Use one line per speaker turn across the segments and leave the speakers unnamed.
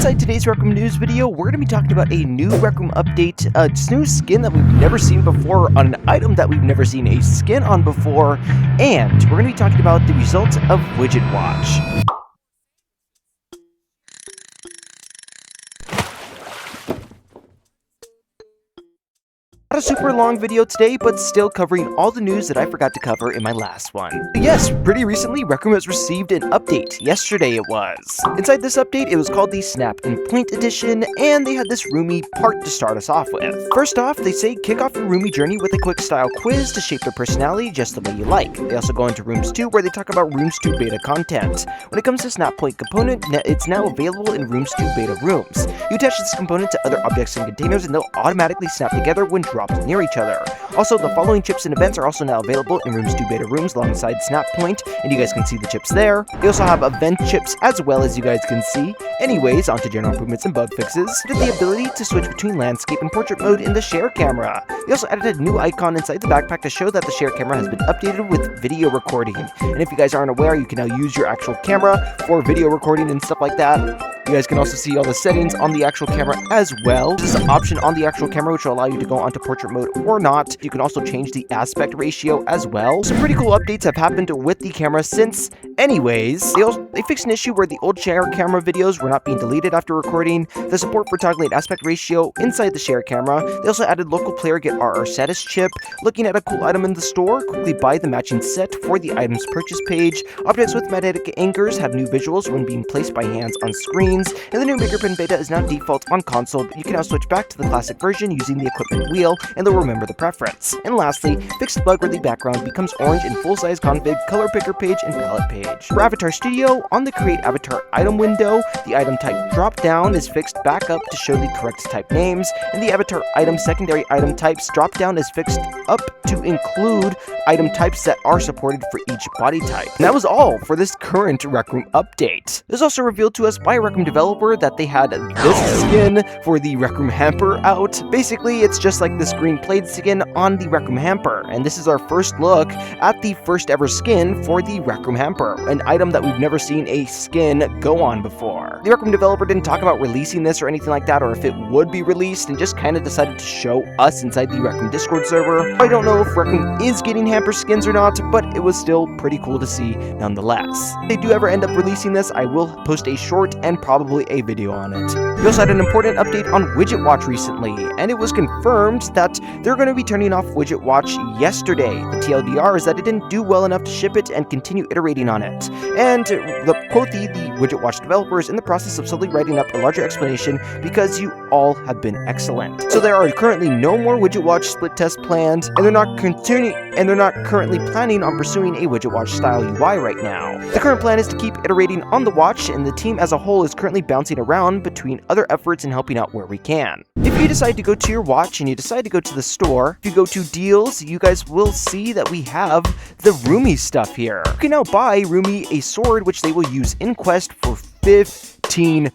Inside today's Rec Room News video, we're going to be talking about a new Rec Room update, a new skin that we've never seen before on an item that we've never seen a skin on before, and we're going to be talking about the results of Widget Watch. Not a super long video today, but still covering all the news that I forgot to cover in my last one. Yes, pretty recently, Rec Room has received an update. Yesterday it was. Inside this update, it was called the Snap and Point Edition, and they had this ROOMIE part to start us off with. First off, they say kick off your ROOMIE journey with a quick style quiz to shape their personality just the way you like. They also go into Rooms 2, where they talk about Rooms 2 beta content. When it comes to Snap Point component, it's now available in Rooms 2 beta rooms. You attach this component to other objects and containers, and they'll automatically snap together when dropped near each other. Also, the following chips and events are also now available in Rooms 2 beta rooms alongside Snap Point, and you guys can see the chips there. They also have event chips as well, as you guys can see. Anyways, onto general improvements and bug fixes. They did the ability to switch between landscape and portrait mode in the share camera. They also added a new icon inside the backpack to show that the share camera has been updated with video recording. And if you guys aren't aware, you can now use your actual camera for video recording and stuff like that. You guys can also see all the settings on the actual camera as well. This is an option on the actual camera which will allow you to go onto portrait mode or not. You can also change the aspect ratio as well. Some pretty cool updates have happened with the camera since. Anyways, they fixed an issue where the old share camera videos were not being deleted after recording, the support for toggling aspect ratio inside the share camera. They also added local player get RR status chip. Looking at a cool item in the store, quickly buy the matching set for the item's purchase page. Objects with magnetic anchors have new visuals when being placed by hands on screen. And the new fingerprint beta is now default on console, but you can now switch back to the classic version using the equipment wheel, and they'll remember the preference. And lastly, fixed bug where the background becomes orange in full-size config, color picker page, and palette page. For Avatar Studio, on the Create Avatar item window, the item type drop-down is fixed back up to show the correct type names, and the Avatar item secondary item types drop-down is fixed up to include item types that are supported for each body type. And that was all for this current Rec Room update. It was also revealed to us by a Rec Room developer that they had this skin for the Rec Room Hamper out. Basically, it's just like this green plaid skin on the Rec Room Hamper, and this is our first look at the first ever skin for the Rec Room Hamper, an item that we've never seen a skin go on before. The Rec Room developer didn't talk about releasing this or anything like that, or if it would be released, and just kind of decided to show us inside the Rec Room Discord server. I don't know if Rec Room is getting Hamper skins or not, but it was still pretty cool to see nonetheless. If they do ever end up releasing this, I will post a short and probably a video on it. We also had an important update on Widget Watch recently, and it was confirmed that they're going to be turning off Widget Watch yesterday. The TLDR is that it didn't do well enough to ship it and continue iterating on it. And quote the Widget Watch developer is in the process of slowly writing up a larger explanation because you all have been excellent. So there are currently no more Widget Watch split tests planned, and they're not currently planning on pursuing a Widget Watch style UI right now. The current plan is to keep iterating on the watch, and the team as a whole is currently bouncing around between other efforts and helping out where we can. If you decide to go to your watch and you decide to go to the store, if you go to deals, you guys will see that we have the ROOMIE stuff here. You can now buy ROOMIE a sword which they will use in Quest for $15.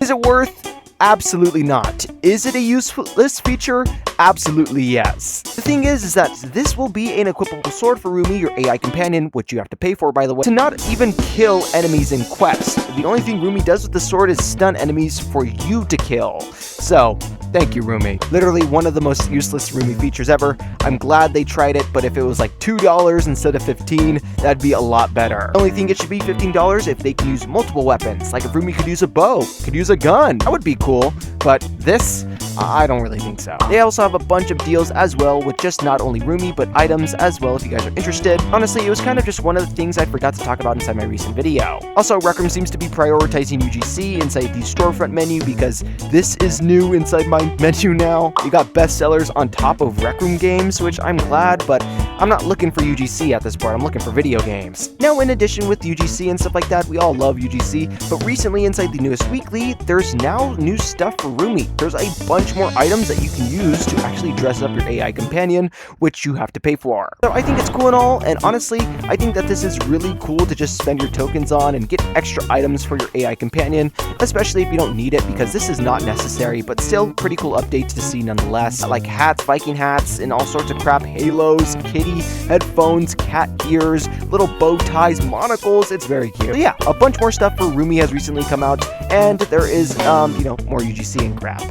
Is it worth? Absolutely not. Is it a useless feature? Absolutely yes. The thing is that this will be an equipable sword for ROOMIE, your AI companion, which you have to pay for, by the way, to not even kill enemies in Quest. The only thing ROOMIE does with the sword is stun enemies for you to kill. So, thank you, ROOMIE. Literally one of the most useless ROOMIE features ever. I'm glad they tried it, but if it was like $2 instead of $15, that'd be a lot better. The only thing it should be $15 if they can use multiple weapons. Like if ROOMIE could use a bow, could use a gun. That would be cool, but this, I don't really think so. They also have a bunch of deals as well with just not only ROOMIE, but items as well if you guys are interested. Honestly, it was kind of just one of the things I forgot to talk about inside my recent video. Also, Rec Room seems to be prioritizing UGC inside the storefront menu because this is new inside my menu now. You got bestsellers on top of Rec Room games, which I'm glad, but I'm not looking for UGC at this point. I'm looking for video games. Now, in addition with UGC and stuff like that, we all love UGC, but recently inside the newest weekly, there's now new stuff for ROOMIE. There's a bunch more items that you can use to actually dress up your AI companion, which you have to pay for. So I think it's cool and all, and honestly, I think that this is really cool to just spend your tokens on and get extra items for your AI companion, especially if you don't need it, because this is not necessary, but still pretty cool updates to see nonetheless, like hats, Viking hats, and all sorts of crap, halos, kitties, kitty headphones, cat ears, little bow ties, monocles. It's very cute. So yeah, a bunch more stuff for ROOMIE has recently come out, and there is, more UGC and crap.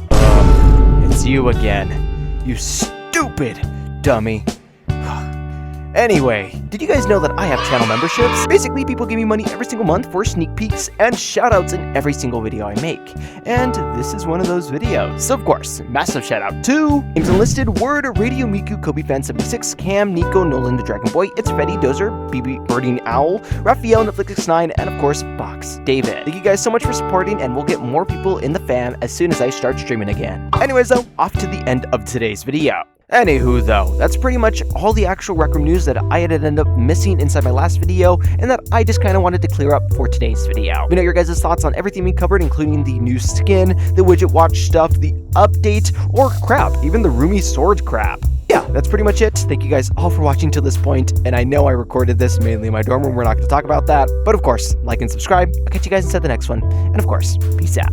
It's you again. You stupid dummy. Anyway, did you guys know that I have channel memberships? Basically, people give me money every single month for sneak peeks and shoutouts in every single video I make. And this is one of those videos. So of course, massive shout out to names unlisted, Word, Radio Miku, Kobe Fan 76, Cam, Nico, Nolan the Dragon Boy, It's Fetty, Dozer, BB Birding Owl, Raphael, Netflix69, and of course, Box David. Thank you guys so much for supporting, and we'll get more people in the fam as soon as I start streaming again. Anyways though, off to the end of today's video. Anywho though, that's pretty much all the actual Rec Room news that I had ended up missing inside my last video, and that I just kind of wanted to clear up for today's video. Let me know your guys' thoughts on everything we covered, including the new skin, the widget watch stuff, the update, or crap, even the ROOMIE sword crap. Yeah, that's pretty much it. Thank you guys all for watching till this point, and I know I recorded this mainly in my dorm room. We're not going to talk about that, but of course, like and subscribe. I'll catch you guys inside the next one, and of course, peace out.